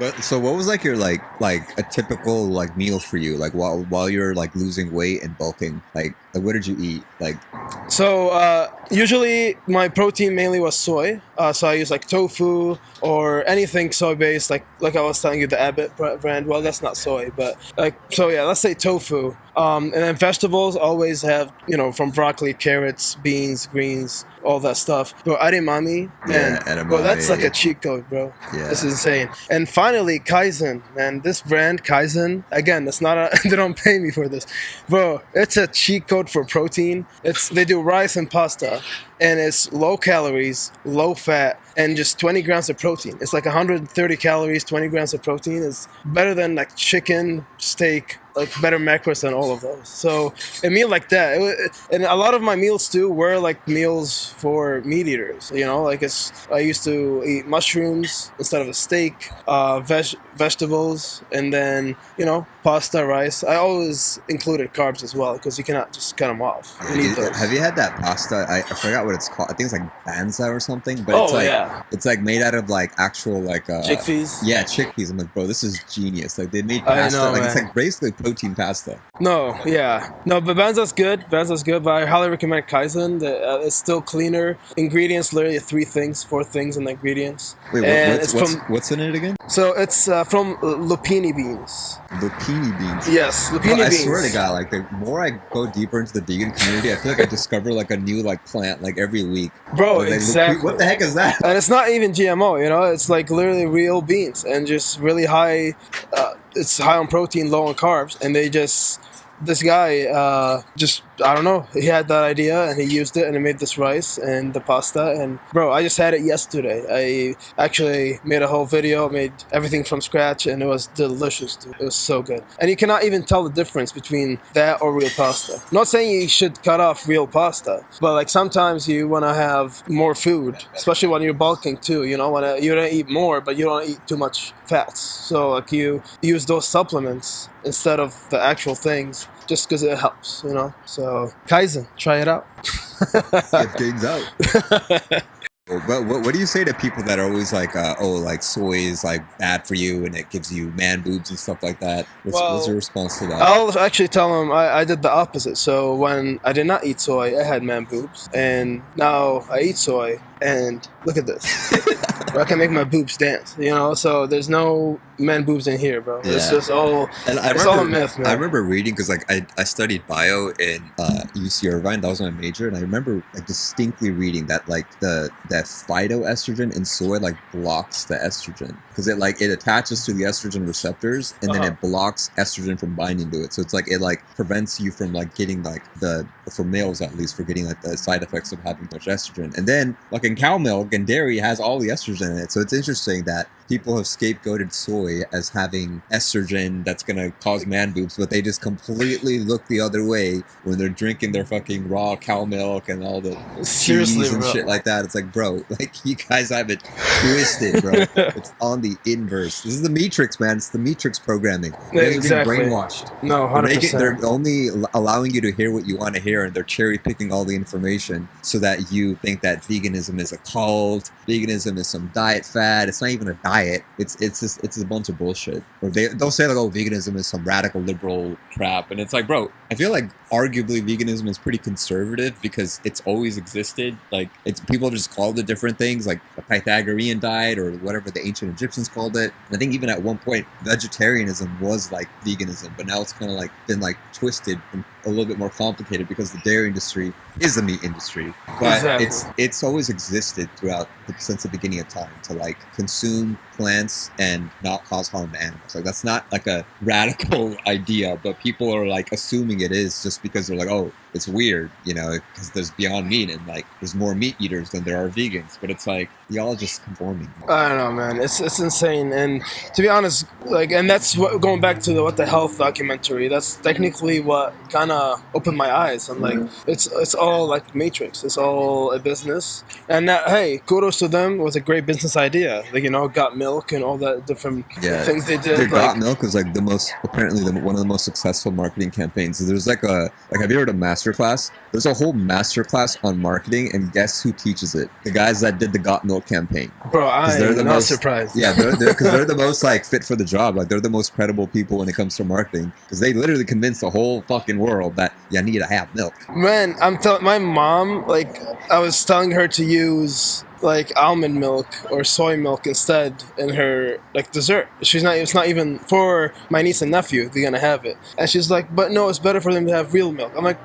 But so what was like your like a typical like meal for you like while you're like losing weight and bulking like what did you eat like So usually my protein mainly was soy. So I use like tofu or anything soy based, like I was telling you the Abbott brand. Well, that's not soy, but like so yeah, let's say tofu. And then vegetables always have from broccoli, carrots, beans, greens, all that stuff. Bro, edamame, man, bro, that's like a cheat code, bro. Yeah. This is insane. And finally, Kaizen, man. This brand, Kaizen, again, that's not a, they don't pay me for this. Bro, it's a cheat code for protein. They do rice and pasta, and it's low calories, low fat, and just 20 grams of protein. It's like 130 calories, 20 grams of protein. Is better than like chicken, steak, like better macros than all of those. So a meal like that, and a lot of my meals too were like meals for meat eaters. Like I used to eat mushrooms instead of a steak, vegetables, and then pasta, rice. I always included carbs as well because you cannot just cut them off. Have you had that pasta? I forgot what it's called. I think it's like banza or something. But it's like made out of like actual like chickpeas. Yeah, chickpeas. I'm like, bro, this is genius. Like they made pasta. I know, like man. It's like basically protein pasta. No, but banza's good. But I highly recommend Kaizen. It's still cleaner. Ingredients, literally 4 things in the ingredients. Wait, what's in it again? So it's from lupini beans. Lupini beans. Yes, lupini beans. I swear to God, like the more I go deeper into the vegan community, I feel like I discover like a new like plant like every week. Bro, like, exactly. What the heck is that? And it's not even GMO. It's like literally real beans and just really high. It's high on protein, low on carbs, and this guy I don't know, he had that idea and he used it and he made this rice and the pasta, and bro, I just had it yesterday. I actually made a whole video, made everything from scratch, and it was delicious, dude. It was so good. And you cannot even tell the difference between that or real pasta. I'm not saying you should cut off real pasta, but like sometimes you want to have more food, especially when you're bulking too. You want to eat more, but you don't eat too much fats. So like you use those supplements instead of the actual things, just because it helps, So Kaizen, try it out. It things out. But what do you say to people that are always like, like soy is like bad for you and it gives you man boobs and stuff like that? What's your response to that? I'll actually tell them I did the opposite. So when I did not eat soy, I had man boobs, and now I eat soy, and look at this. I can make my boobs dance, So there's no man boobs in here, bro. Yeah. It's just all. And it's all a myth, man. I remember reading because like I studied bio in UC Irvine. That was my major, and I remember like distinctly reading that like that phytoestrogen in soy like blocks the estrogen because it attaches to the estrogen receptors and then it blocks estrogen from binding to it. So it's like it like prevents you from like getting like for males at least, for getting like the side effects of having much estrogen. And then like in cow milk and dairy has all the estrogen in it. So it's interesting that people have scapegoated soy as having estrogen that's going to cause man boobs, but they just completely look the other way when they're drinking their fucking raw cow milk and all the cheese and shit like that. It's like, bro, like you guys have it twisted, bro. It's on the inverse. This is the Matrix, man. It's the Matrix programming. They're exactly. being brainwashed. No, 100%. They're only allowing you to hear what you want to hear, and they're cherry picking all the information so that you think that veganism is a cult, veganism is some diet fad. It's not even a diet. It's a bunch of bullshit. Or they'll say like, oh, veganism is some radical liberal crap, and it's like, bro, I feel like arguably veganism is pretty conservative because it's always existed. Like people just called it different things, like the Pythagorean diet or whatever the ancient Egyptians called it. And I think even at one point vegetarianism was like veganism, but now it's kind of like been like twisted and a little bit more complicated because the dairy industry is the meat industry. But it's always existed since the beginning of time to like consume plants and not cause harm to animals. Like that's not like a radical idea, but people are like assuming it is just because they're like, oh, it's weird, because there's Beyond Meat and like there's more meat eaters than there are vegans. But it's like y'all just conforming. I don't know, man. It's insane. And to be honest, like, and that's what going back to the What the Health documentary. That's technically what kind of opened my eyes. I'm like, it's all like Matrix. It's all a business. And hey, kudos to them. It was a great business idea. Like Got Milk and all that different things they did. Got Milk was like apparently one of the most successful marketing campaigns. There's have you heard of Mass masterclass. There's a whole masterclass on marketing, and guess who teaches it? The guys that did the Got Milk campaign. Bro, I'm not surprised. Yeah, because they're the most like fit for the job. Like they're the most credible people when it comes to marketing, because they literally convince the whole fucking world that you need to have milk. Man, I'm telling my mom, like, I was telling her to use like almond milk or soy milk instead in her like dessert. It's not even for my niece and nephew, they're gonna have it. And she's like, but no, it's better for them to have real milk. I'm like,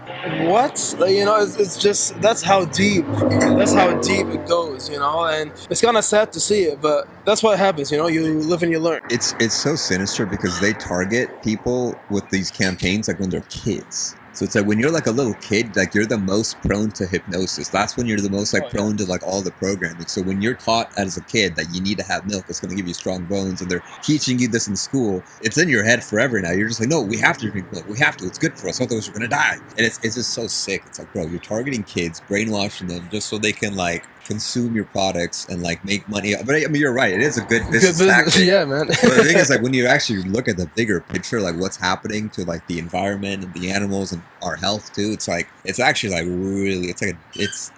what? Like, you know, it's just that's how deep it goes, you know. And it's kind of sad to see it, but that's what happens, you know. You live and you learn. It's so sinister because they target people with these campaigns like when they're kids. So it's like when you're like a little kid, like you're the most prone to hypnosis. That's when you're the most like prone to like all the programming. So when you're taught as a kid that you need to have milk, it's going to give you strong bones, and they're teaching you this in school, it's in your head forever now. You're just like, no, we have to drink milk. We have to. It's good for us. Otherwise, we're going to die. And it's just so sick. It's like, bro, you're targeting kids, brainwashing them just so they can like consume your products and like make money. But I mean, you're right. It is a good business tactic. Yeah, man. But the thing is, like, when you actually look at the bigger picture, like what's happening to like the environment and the animals and our health too, it's like it's actually like really, it's like it's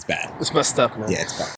bad. It's messed up, man. Yeah, it's bad.